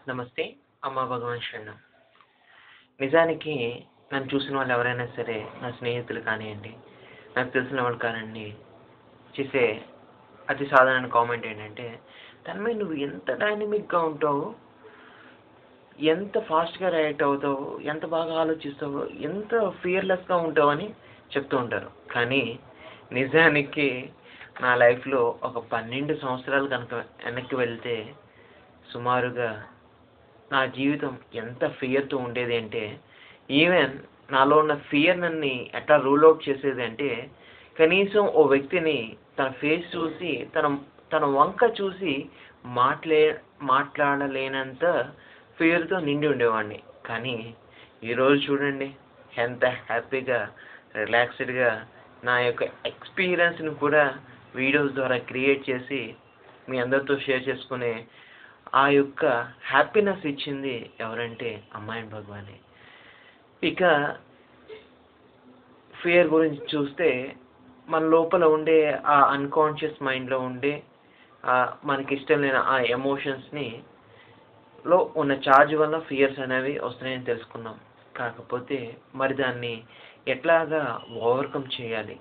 నమస్తే. అమ్మ భగవాన్ శరణం. నిజానికి నన్ను చూసిన వాళ్ళు ఎవరైనా సరే, నా స్నేహితులు కానియండి, నాకు తెలిసిన వాళ్ళు కానియండి, చేసే అతి సాధారణ కామెంట్ ఏంటంటే, "తన్మయ్ నువ్వు ఎంత డైనమిక్‌గా ఉంటావు, ఎంత ఫాస్ట్‌గా రియాక్ట్ అవుతావు, ఎంత బాగా ఆలోచిస్తావు, ఎంత ఫియర్‌లెస్‌గా ఉంటావు" అని చెప్తూ ఉంటారు. కానీ నిజానికి నా లైఫ్‌లో ఒక 12 సంవత్సరాలు కనుక వెనక్కి వెళ్తే సుమారుగా నా జీవితం ఎంత ఫియర్‌తో ఉండేది అంటే, ఈవెన్ నాలో ఉన్న ఫియర్‌నన్ని ఎట్లా రూల్ ఔట్ చేసేది అంటే, కనీసం ఓ వ్యక్తిని తన ఫేస్ చూసి, తన వంక చూసి మాట్లే మాట్లాడలేనంత ఫియర్‌తో నిండి ఉండేవాడిని. కానీ ఈరోజు చూడండి ఎంత హ్యాపీగా, రిలాక్స్‌డ్‌గా నా యొక్క ఎక్స్‌పీరియన్స్‌ని కూడా వీడియోస్ ద్వారా క్రియేట్ చేసి, మీ అందరితో షేర్ చేసుకునే ఆ యొక్క హ్యాపీనెస్ ఇచ్చింది ఎవరంటే అమ్మాయన్ భగవానే. ఇక ఫియర్ గురించి చూస్తే, మన లోపల ఉండే ఆ అన్‌కాన్షియస్ మైండ్‌లో ఉండే మనకిష్టం లేని ఆ ఎమోషన్స్‌ని లో ఉన్న చార్జ్ వల్ల ఫియర్స్ అనేవి వస్తున్నాయని తెలుసుకున్నాం. కాకపోతే మరి దాన్ని ఎట్లాగా ఓవర్‌కమ్ చేయాలి?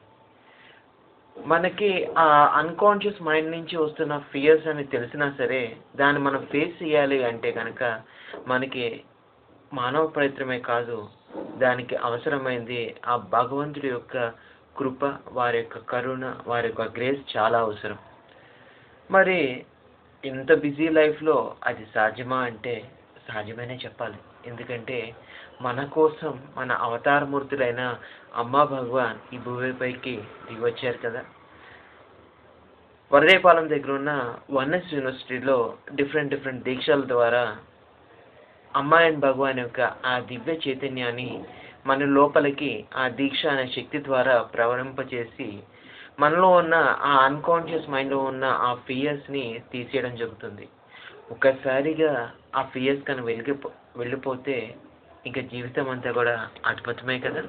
మనకి ఆ అన్‌కాన్షియస్ మైండ్ నుంచి వస్తున్న ఫియర్స్ అని తెలిసినా సరే, దాన్ని మనం ఫేస్ చేయాలి అంటే గనక, మనకి మానవ ప్రయత్నమే కాదు, దానికి అవసరమైంది ఆ భగవంతుడి యొక్క కృప, వారి యొక్క కరుణ, వారి యొక్క గ్రేస్ చాలా అవసరం. మరి ఇంత బిజీ లైఫ్‌లో అది సాధ్యమా అంటే, సాధ్యమనే చెప్పాలి. ఎందుకంటే, మన కోసం మన అవతారమూర్తులైన అమ్మా భగవాన్ ఈ భూమిపైకి దిగొచ్చారు కదా! వరదయ్యపాలెం దగ్గరున్న వన్నెస్ యూనివర్సిటీలో డిఫరెంట్ దీక్షల ద్వారా అమ్మాయన్ భగవాన్ యొక్క ఆ దివ్య చైతన్యాన్ని మన లోపలికి ఆ దీక్ష అనే శక్తి ద్వారా ప్రవహింపచేసి, మనలో ఉన్న ఆ అన్‌కాన్షియస్ మైండ్‌లో ఉన్న ఆ ఫియర్స్‌ని తీసేయడం జరుగుతుంది. ఒక్కసారిగా ఆ ఫియర్స్ కానీ వెళ్ళిపోతే ఇంక జీవితం అంతా కూడా అద్భుతమే కదా!